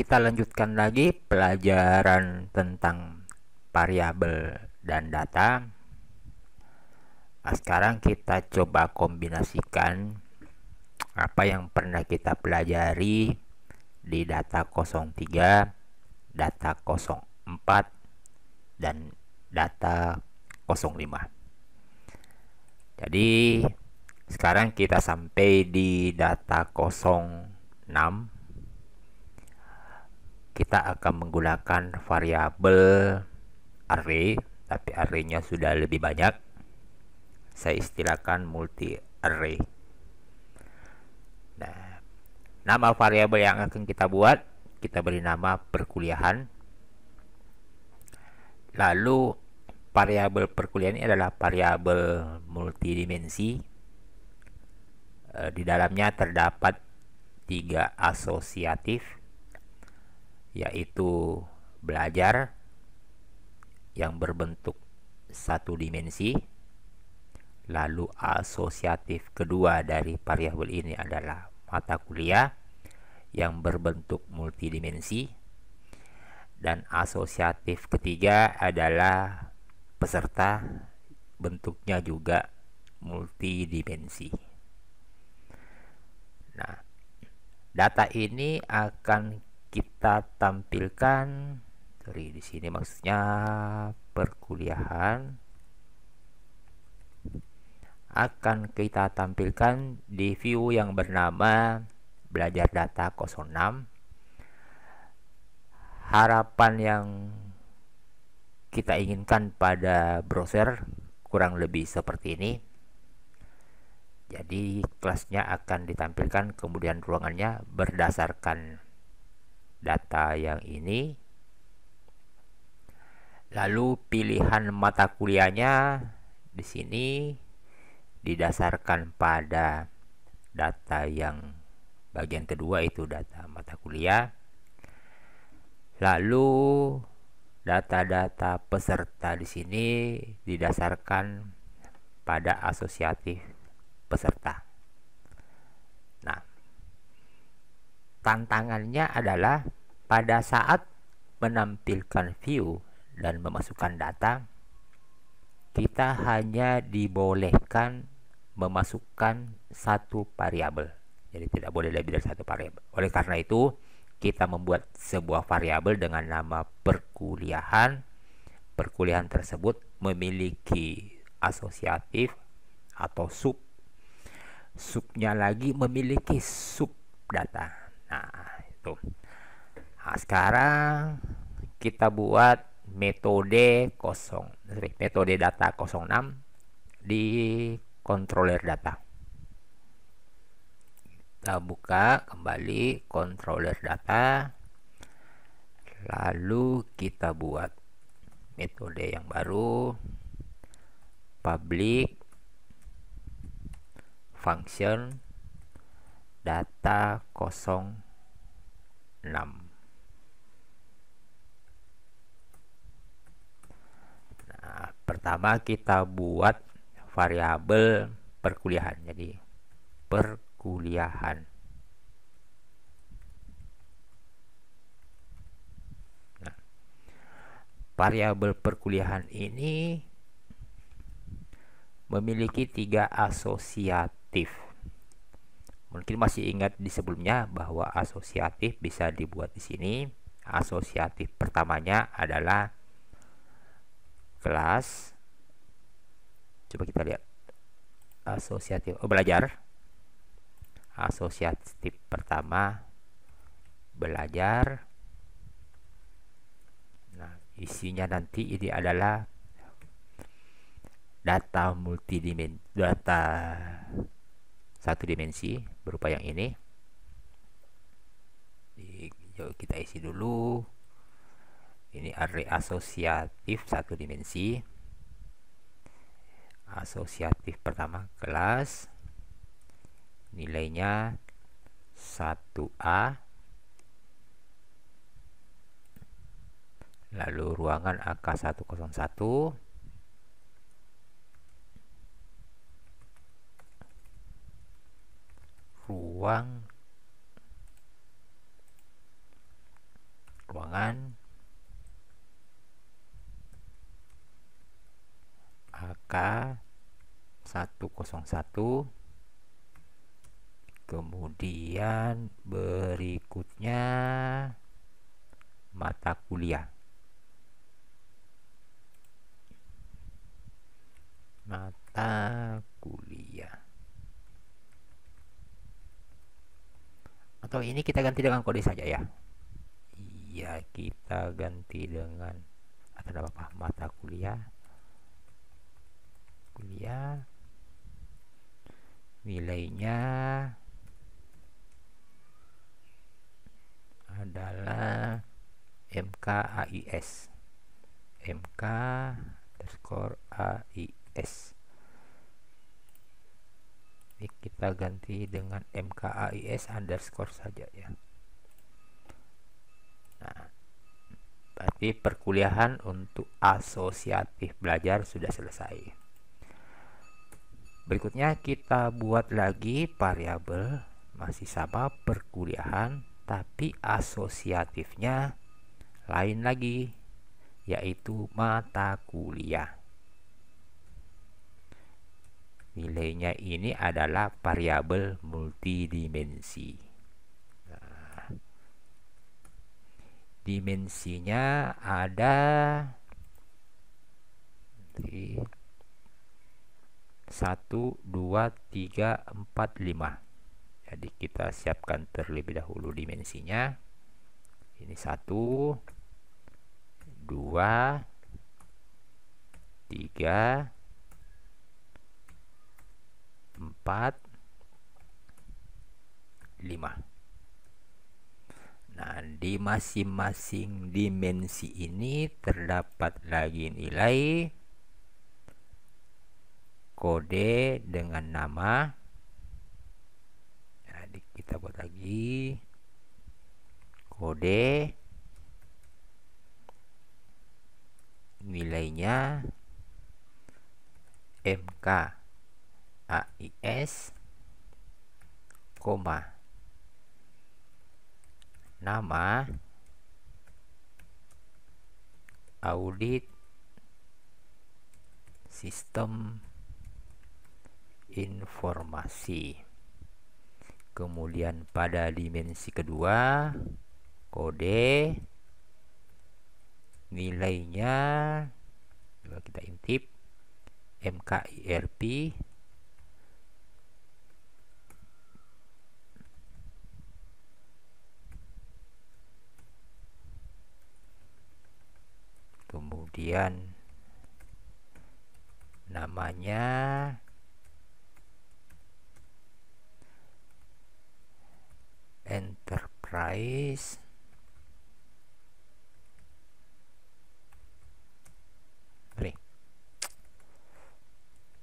Kita lanjutkan lagi pelajaran tentang variabel dan data. Nah, sekarang kita coba kombinasikan apa yang pernah kita pelajari di data 03, data 04, dan data 05. Jadi sekarang kita sampai di data 06. Kita akan menggunakan variabel array, tapi arraynya sudah lebih banyak. Saya istilahkan multi array. Nah, nama variabel yang akan kita buat, kita beri nama perkuliahan. Lalu variabel perkuliahan ini adalah variabel multidimensi. Di dalamnya terdapat 3 asosiatif, yaitu belajar yang berbentuk satu dimensi. Lalu asosiatif kedua dari variabel ini adalah mata kuliah yang berbentuk multidimensi. Dan asosiatif ketiga adalah peserta, bentuknya juga multidimensi. Nah, data ini akan kita tampilkan di sini, maksudnya perkuliahan akan kita tampilkan di view yang bernama belajar data 06. Harapan yang kita inginkan pada browser kurang lebih seperti ini. Jadi kelasnya akan ditampilkan, kemudian ruangannya berdasarkan data yang ini. Lalu pilihan mata kuliahnya di sini didasarkan pada data yang bagian kedua, itu data mata kuliah. Lalu data-data peserta di sini didasarkan pada asosiatif peserta. Nah, tantangannya adalah pada saat menampilkan view dan memasukkan data, kita hanya dibolehkan memasukkan satu variabel. Jadi tidak boleh lebih dari satu variabel. Oleh karena itu, kita membuat sebuah variabel dengan nama perkuliahan. Perkuliahan tersebut memiliki asosiatif atau sub. Subnya lagi memiliki sub data. Nah, itu. Nah, sekarang kita buat metode data 06 di controller data. Kita buka kembali controller data, lalu kita buat metode yang baru, public function data 06. Nah, pertama kita buat variabel perkuliahan. Jadi perkuliahan. Nah, variabel perkuliahan ini memiliki 3 asosiatif. Mungkin masih ingat di sebelumnya bahwa asosiatif bisa dibuat di sini. Asosiatif pertamanya adalah kelas. Coba kita lihat. Asosiatif belajar. Asosiatif pertama belajar. Nah, isinya nanti ini adalah data multidimensi, data satu dimensi berupa yang ini. Yuk kita isi dulu. Ini array asosiatif satu dimensi. Asosiatif pertama kelas, nilainya 1A. Lalu ruangan AK101. Ruang dengan AK 101. Kemudian berikutnya mata kuliah. Atau ini kita ganti dengan kode saja ya. Iya, kita ganti dengan ada apa? Mata kuliah. Nilainya adalah MKAIS. MK_AIS. Ini kita ganti dengan MKAIS underscore saja ya. Nah, berarti perkuliahan untuk asosiatif belajar sudah selesai. Berikutnya kita buat lagi variabel masih sama perkuliahan, tapi asosiatifnya lain lagi, yaitu mata kuliah. Nilainya ini adalah variabel multidimensi. Nah, dimensinya ada 1, 2, 3, 4, 5. Jadi kita siapkan terlebih dahulu dimensinya. Ini 1, 2, 3, 4, 5. Nah, di masing-masing dimensi ini terdapat lagi nilai kode dengan nama. Jadi kita buat lagi kode, nilainya MKAIS, koma, nama audit sistem informasi. Kemudian pada dimensi kedua kode, nilainya coba kita intip MKIRP, kemudian namanya enterprise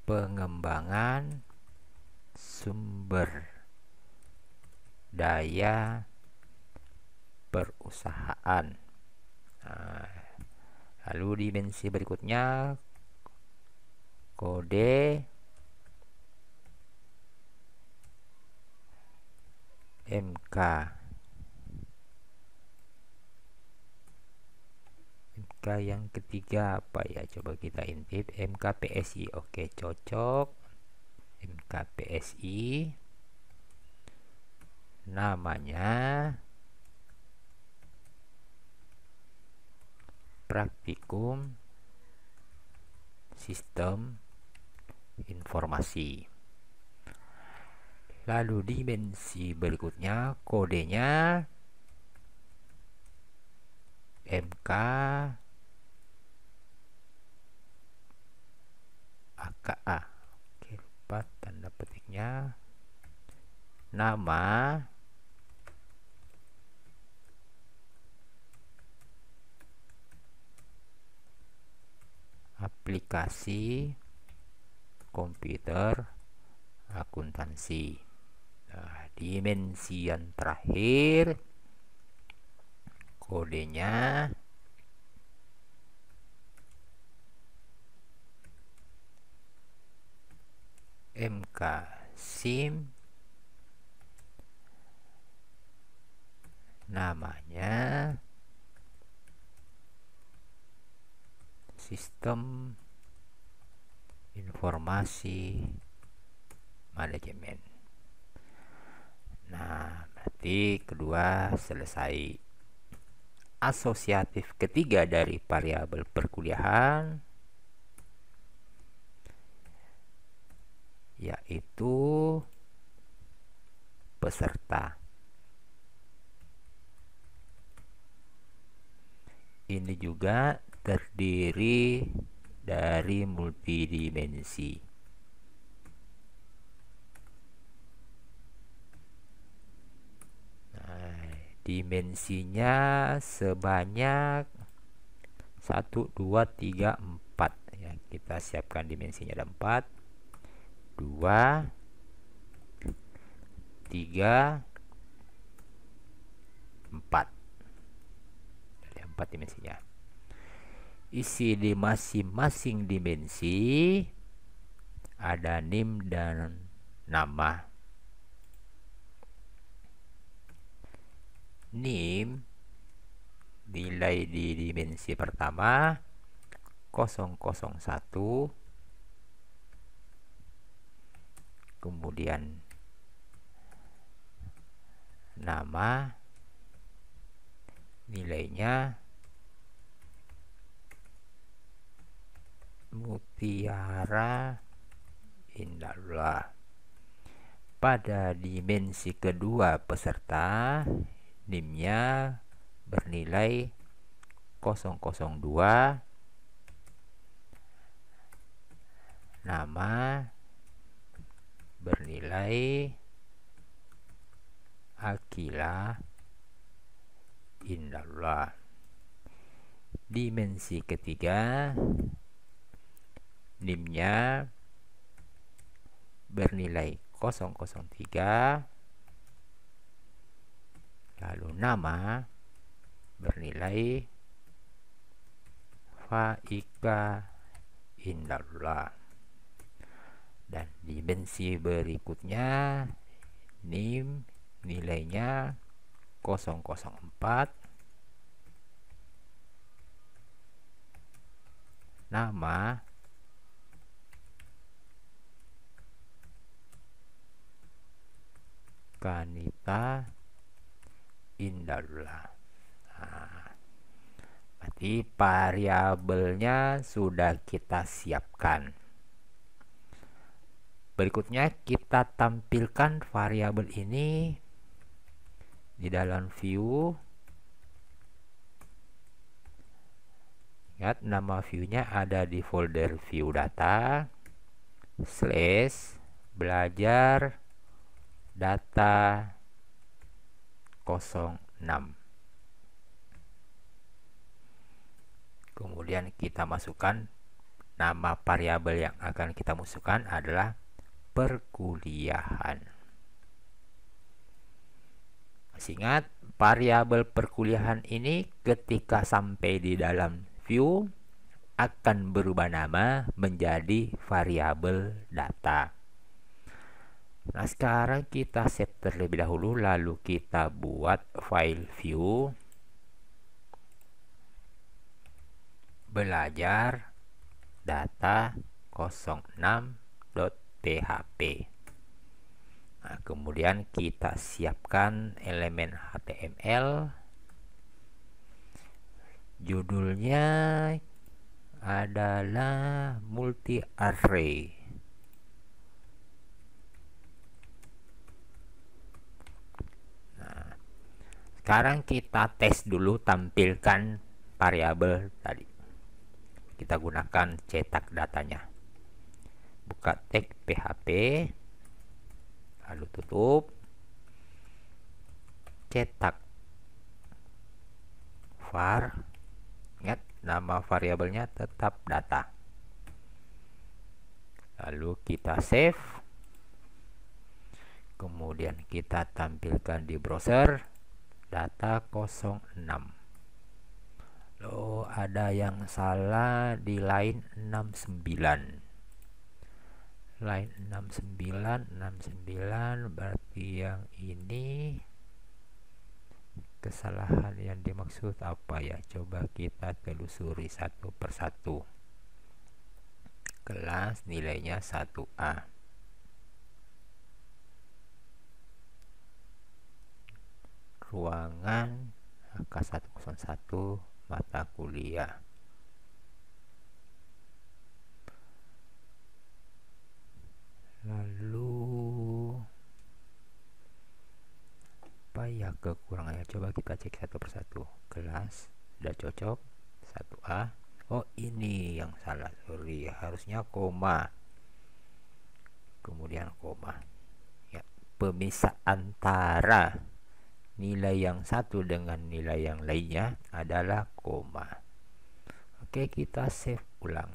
pengembangan sumber daya perusahaan. Nah, lalu dimensi berikutnya kode MK yang ketiga apa ya, coba kita intip MKPSI. Oke, cocok. MKPSI namanya praktikum sistem informasi. Lalu dimensi berikutnya kodenya MK AKA. Oke, lupa tanda petiknya. Nama aplikasi komputer akuntansi. Nah, dimensi yang terakhir kodenya MK SIM, namanya sistem informasi manajemen. Nah, berarti kedua selesai. Asosiatif ketiga dari variabel perkuliahan yaitu peserta. Ini juga terdiri dari multidimensi. Nah, dimensinya sebanyak 1, 2, 3, 4 ya. Kita siapkan dimensinya ada 4, 2, 3, 4. Ada 4 dimensinya. Isi di masing-masing dimensi ada NIM dan nama. NIM nilai di dimensi pertama 001, kemudian nama nilainya Mutiara Indahullah. Pada dimensi kedua peserta, NIM-nya bernilai 002, nama bernilai Akila Indahullah. Dimensi ketiga, NIM-nya bernilai 003, lalu nama bernilai Faika Indahullah. Dan dimensi berikutnya NIM nilainya 004, nama Kanita Indahullah. Nah, berarti variabelnya sudah kita siapkan. Berikutnya kita tampilkan variabel ini di dalam view. Ingat, nama view-nya ada di folder view data / belajar data 06. Kemudian kita masukkan nama variabel yang akan kita masukkan adalah perkuliahan. Masih ingat, variabel perkuliahan ini ketika sampai di dalam view akan berubah nama menjadi variabel data. Nah, sekarang kita save terlebih dahulu, lalu kita buat file view belajar data 06.php. Nah, kemudian kita siapkan elemen HTML. Judulnya adalah multi array. Nah, sekarang kita tes dulu tampilkan variabel tadi. Kita gunakan cetak datanya. Buka tag PHP, lalu tutup, cetak var. Ingat, nama variabelnya tetap data. Lalu kita save, kemudian kita tampilkan di browser data 06. Loh, ada yang salah di line 69. Line 69 berarti yang ini. Kesalahan yang dimaksud apa ya? Coba kita telusuri satu persatu. kelas nilainya 1A. Ruangan AK101 mata kuliah. Lalu apa ya kekurangannya? Coba kita cek satu persatu. Kelas sudah cocok 1A. Oh, ini yang salah, sorry, harusnya koma, kemudian koma ya. Pemisah antara nilai yang satu dengan nilai yang lainnya adalah koma. Oke, kita save ulang,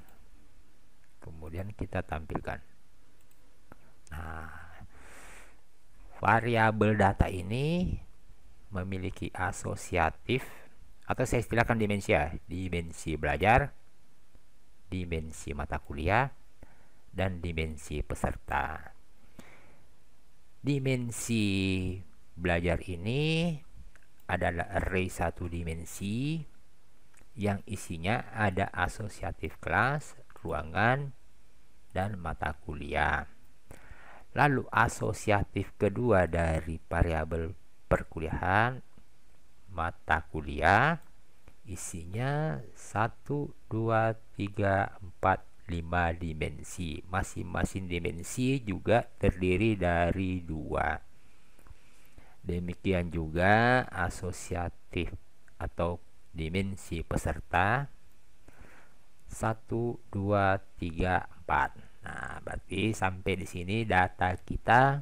kemudian kita tampilkan. Nah, variabel data ini memiliki asosiatif, atau saya istilahkan dimensi ya, dimensi belajar, dimensi mata kuliah, dan dimensi peserta. Dimensi belajar ini adalah array satu dimensi yang isinya ada asosiatif kelas, ruangan, dan mata kuliah. Lalu asosiatif kedua dari variabel perkuliahan mata kuliah isinya 1, 2, 3, 4, 5 dimensi. Masing-masing dimensi juga terdiri dari 2. Demikian juga asosiatif atau dimensi peserta 1, 2, 3, 4. Nah, berarti sampai di sini data kita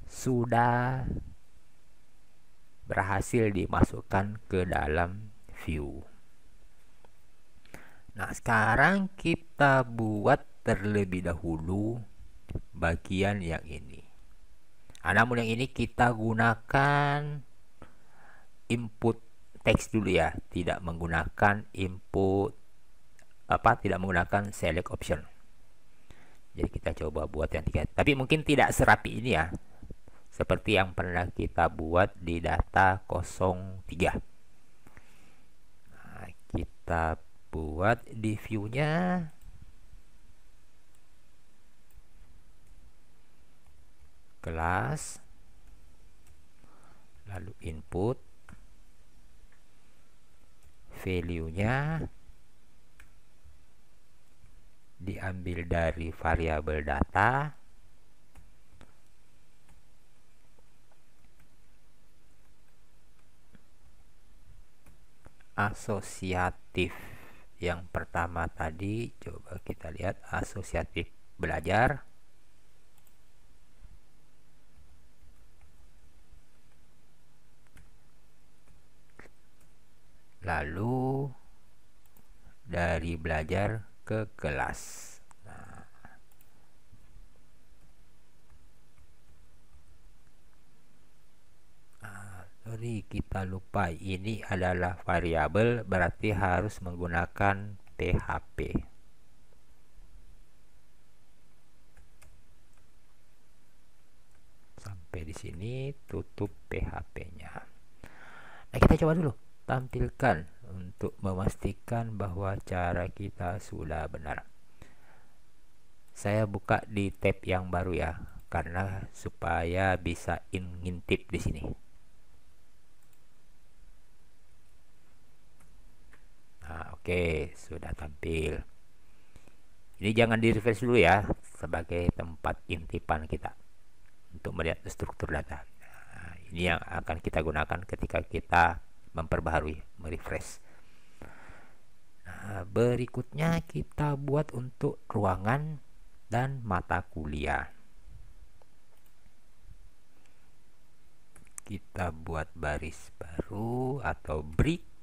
sudah berhasil dimasukkan ke dalam view. Nah, sekarang kita buat terlebih dahulu bagian yang ini. Namun yang ini kita gunakan input teks dulu ya, tidak menggunakan input tidak menggunakan select option. Jadi kita coba buat yang 3, tapi mungkin tidak serapi ini ya, seperti yang pernah kita buat di data 03. Nah, kita buat di view-nya kelas, lalu input, value-nya diambil dari variabel data, asosiatif yang pertama tadi, coba kita lihat asosiatif belajar, lalu dari belajar ke kelas. Sorry, kita lupa ini adalah variabel, berarti harus menggunakan PHP. Sampai di sini tutup PHP-nya. Nah, kita coba dulu tampilkan untuk memastikan bahwa cara kita sudah benar. Saya buka di tab yang baru ya, karena supaya bisa ngintip di sini. Nah, oke, sudah tampil. Ini jangan di refresh dulu ya, sebagai tempat intipan kita untuk melihat struktur data. Nah, ini yang akan kita gunakan ketika kita memperbaharui, merefresh. Nah, berikutnya kita buat untuk ruangan dan mata kuliah. Kita buat baris baru atau break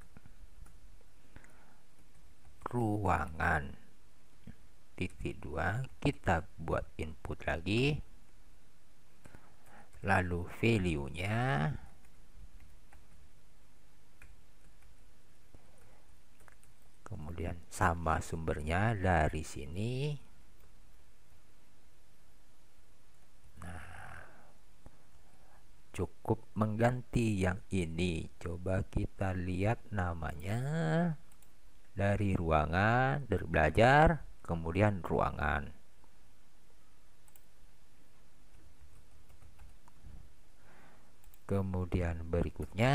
ruangan titik 2, kita buat input lagi, lalu value-nya kemudian sama sumbernya dari sini. Nah, cukup mengganti yang ini. Coba kita lihat namanya, dari ruangan, dari belajar kemudian ruangan. Kemudian berikutnya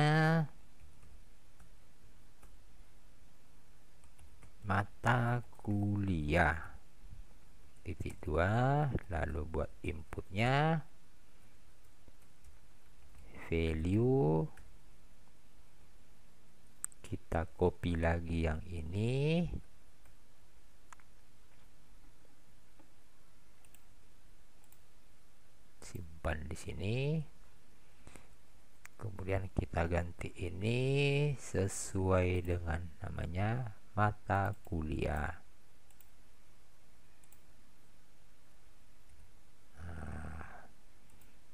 mata kuliah titik 2, lalu buat inputnya value, kita copy lagi yang ini, simpan di sini, kemudian kita ganti ini sesuai dengan namanya mata kuliah.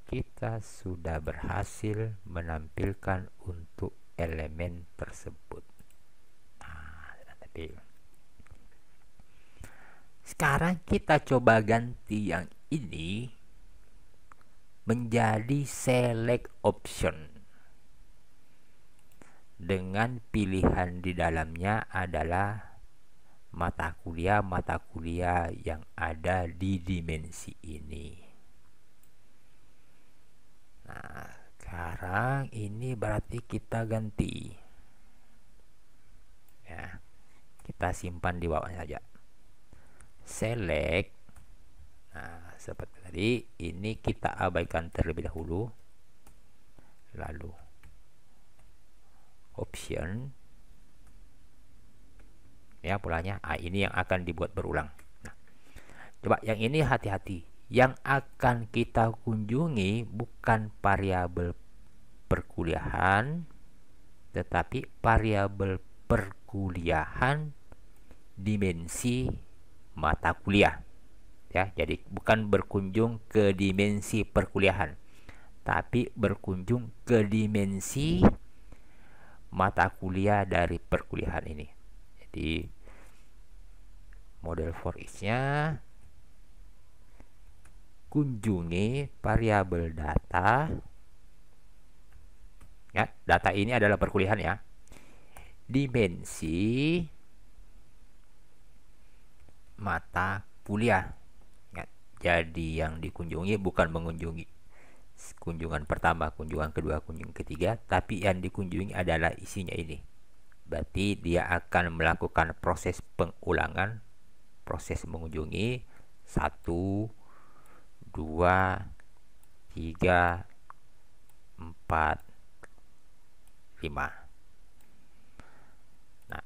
Kita sudah berhasil menampilkan untuk elemen tersebut. Sekarang kita coba ganti yang ini menjadi select option dengan pilihan di dalamnya adalah mata kuliah yang ada di dimensi ini. Nah, sekarang ini berarti kita ganti ya, kita simpan di bawahnya saja, select. Nah, seperti tadi, ini kita abaikan terlebih dahulu, lalu option ya, polanya ini yang akan dibuat berulang. Nah, coba yang ini hati-hati, yang akan kita kunjungi bukan variabel perkuliahan, tetapi variabel perkuliahan dimensi mata kuliah ya. Jadi bukan berkunjung ke dimensi perkuliahan, tapi berkunjung ke dimensi mata kuliah dari perkuliahan ini. Jadi model for each-nya kunjungi variabel data ya, data ini adalah perkuliahan ya, dimensi mata kuliah ya. Jadi yang dikunjungi bukan mengunjungi kunjungan pertama, kunjungan kedua, kunjungan ketiga, tapi yang dikunjungi adalah isinya ini. Berarti dia akan melakukan proses pengulangan, proses mengunjungi 1, 2, 3, 4, 5. Nah,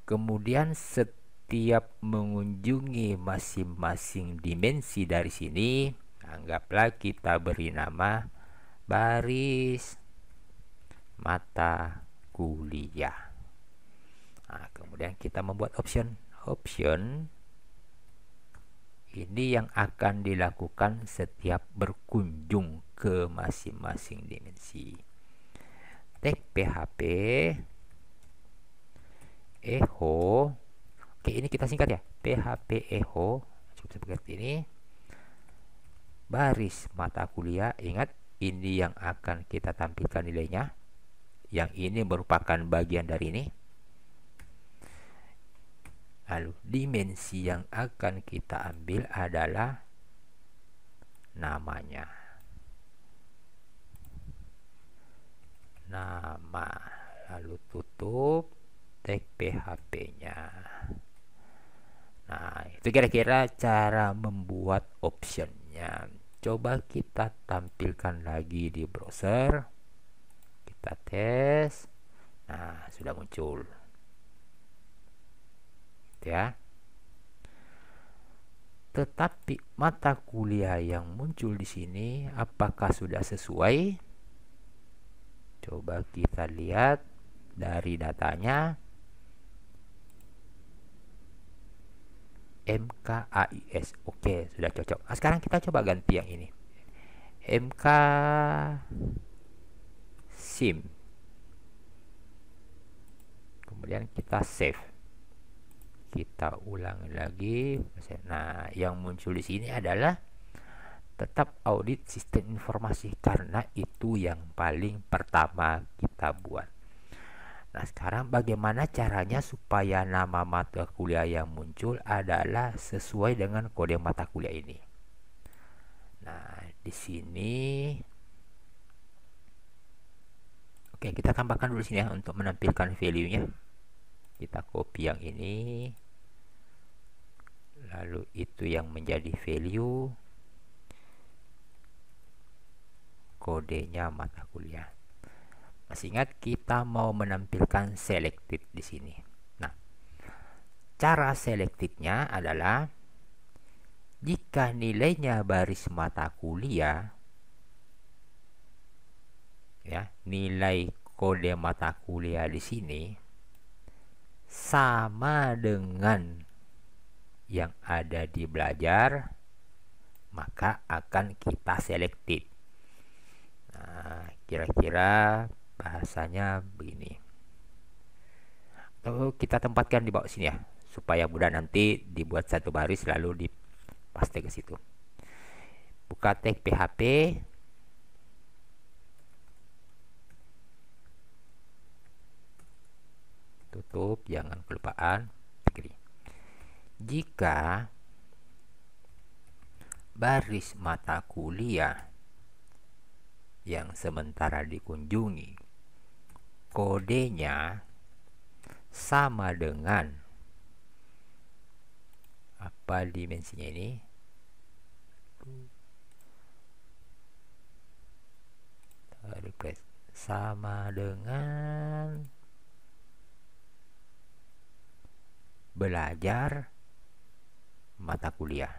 kemudian setiap mengunjungi masing-masing dimensi dari sini, anggaplah kita beri nama baris mata kuliah. Nah, kemudian kita membuat option ini yang akan dilakukan setiap berkunjung ke masing-masing dimensi. Tag PHP echo. Oke, ini kita singkat ya, PHP echo, cukup seperti ini. Baris mata kuliah, ingat ini yang akan kita tampilkan nilainya, yang ini merupakan bagian dari ini. Lalu dimensi yang akan kita ambil adalah namanya, nama, lalu tutup tag PHP-nya. Nah, itu kira-kira cara membuat optionnya. Coba kita tampilkan lagi di browser, kita tes. Nah, sudah muncul ya. Tetapi mata kuliah yang muncul di sini apakah sudah sesuai? Coba kita lihat dari datanya. MKAIS, oke, sudah cocok. Nah, sekarang kita coba ganti yang ini, MK SIM, kemudian kita save, kita ulang lagi. Nah, yang muncul di sini adalah tetap audit sistem informasi, karena itu yang paling pertama kita buat. Nah, sekarang bagaimana caranya supaya nama mata kuliah yang muncul adalah sesuai dengan kode mata kuliah ini. Nah, di sini oke, kita tambahkan dulu sini ya untuk menampilkan value-nya. Kita copy yang ini. Lalu itu yang menjadi value kodenya mata kuliah. Masih ingat kita mau menampilkan selected di sini. Nah, cara selectednya adalah jika nilainya baris mata kuliah, ya, nilai kode mata kuliah di sini sama dengan yang ada di belajar, maka akan kita selected. Nah, kira-kira bahasanya begini. Atau kita tempatkan di bawah sini ya, supaya mudah nanti dibuat satu baris lalu dipaste ke situ. Buka tag PHP. Tutup, jangan kelupaan. Jika baris mata kuliah yang sementara dikunjungi kodenya sama dengan apa dimensinya ini, request sama dengan belajar mata kuliah.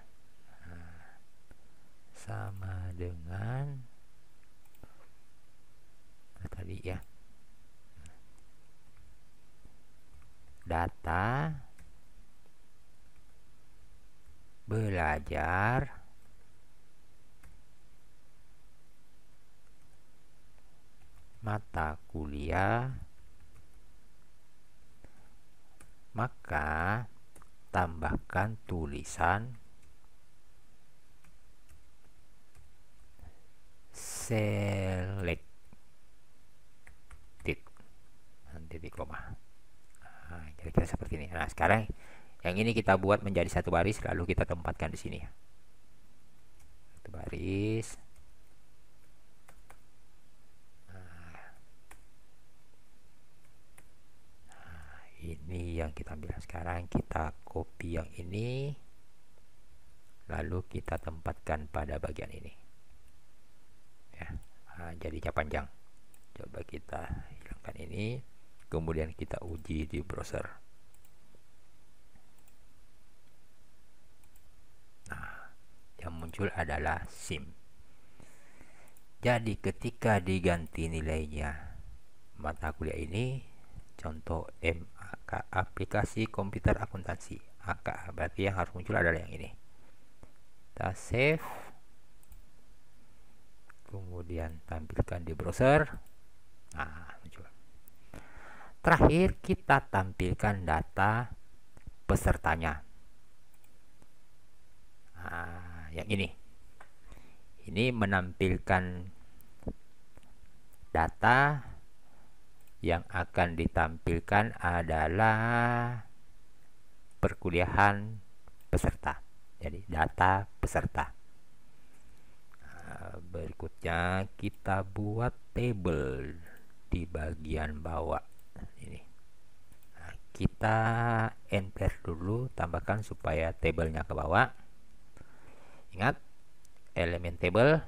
Sama dengan tadi ya, data belajar mata kuliah, maka tambahkan tulisan selected titik koma. Nah, kira-kira seperti ini. Nah, sekarang yang ini kita buat menjadi satu baris lalu kita tempatkan di sini. Satu baris. Nah, ini yang kita ambil. Sekarang kita copy yang ini lalu kita tempatkan pada bagian ini. Ya. Nah, jadinya panjang. Coba kita hilangkan ini, kemudian kita uji di browser. Nah, yang muncul adalah SIM. Jadi ketika diganti nilainya mata kuliah ini, contoh MAK, aplikasi komputer akuntansi, AK, berarti yang harus muncul adalah yang ini. Kita save, kemudian tampilkan di browser. Nah, muncul. Terakhir kita tampilkan data pesertanya. Nah, yang ini menampilkan data yang akan ditampilkan adalah perkuliahan peserta. Jadi data peserta. Nah, berikutnya kita buat table di bagian bawah ini. Nah, kita enter dulu, tambahkan supaya tabelnya ke bawah. Ingat, elemen table,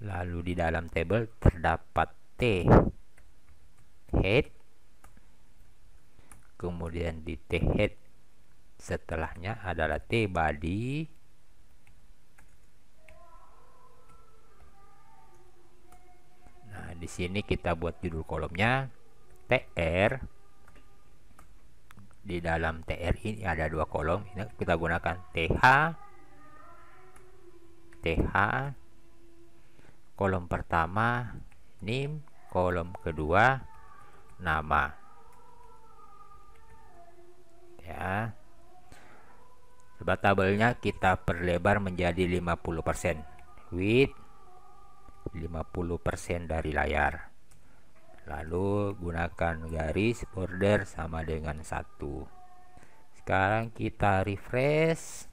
lalu di dalam table terdapat T head, kemudian di T head setelahnya adalah T body, nah di sini kita buat judul kolomnya TR. Di dalam TR ini ada dua kolom, ini kita gunakan TH, kolom pertama name, kolom kedua nama. Ya. Coba tabelnya kita perlebar menjadi 50%. Width 50% dari layar. lalu gunakan garis border sama dengan 1. Sekarang kita refresh,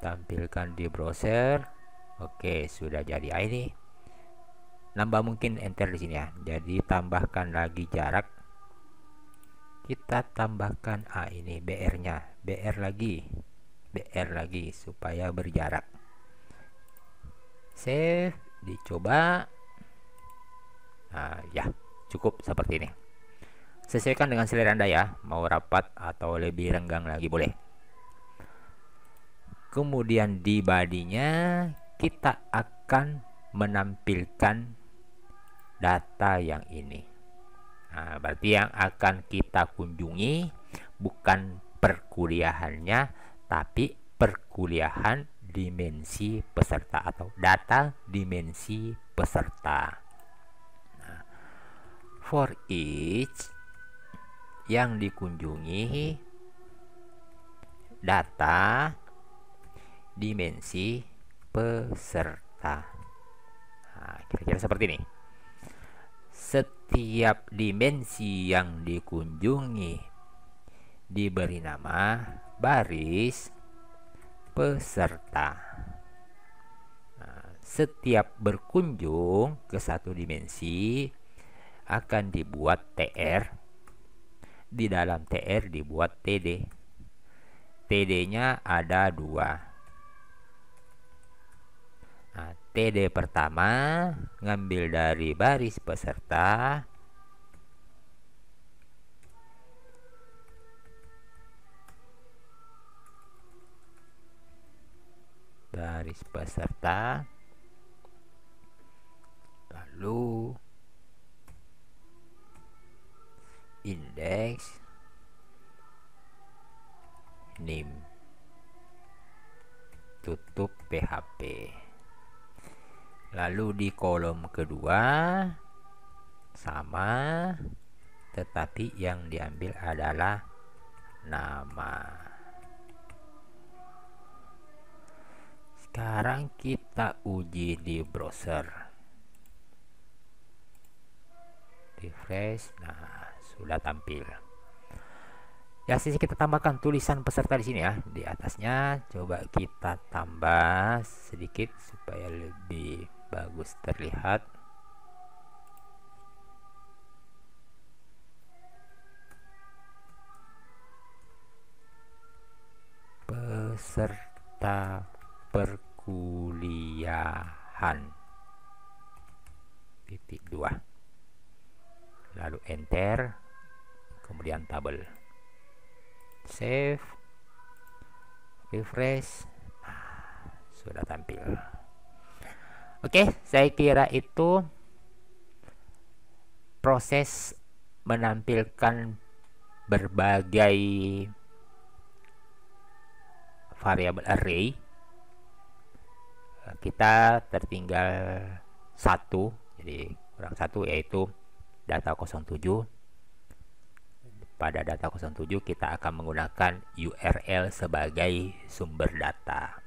tampilkan di browser. Oke, sudah jadi. Ini nambah mungkin enter di sini ya. Jadi tambahkan lagi jarak. Kita tambahkan ini BR-nya, BR lagi supaya berjarak. Save, dicoba. Nah, ya, cukup seperti ini. Sesuaikan dengan selera Anda ya, mau rapat atau lebih renggang lagi boleh. Kemudian di bodinya kita akan menampilkan data yang ini. Nah, berarti yang akan kita kunjungi bukan perkuliahannya, tapi perkuliahan dimensi peserta atau data dimensi peserta. Nah, for each yang dikunjungi data dimensi peserta. Nah, kira-kira seperti ini. Setiap dimensi yang dikunjungi diberi nama baris peserta. Nah, setiap berkunjung ke satu dimensi akan dibuat TR. Di dalam TR dibuat TD. TD-nya ada 2. Nah, TD pertama ngambil dari baris peserta, lalu indeks name, tutup PHP. Lalu di kolom kedua sama, tetapi yang diambil adalah nama. Sekarang kita uji di browser. Refresh. Nah, sudah tampil. Ya, sisi kita tambahkan tulisan peserta di sini ya. Di atasnya coba kita tambah sedikit supaya lebih bagus terlihat. Peserta perkuliahan .2, lalu enter, kemudian tabel. Save, refresh. Nah, sudah tampil. Oke, saya kira itu proses menampilkan berbagai variabel array. Kita tertinggal 1, jadi kurang 1, yaitu data 07. Pada data 07 kita akan menggunakan URL sebagai sumber data.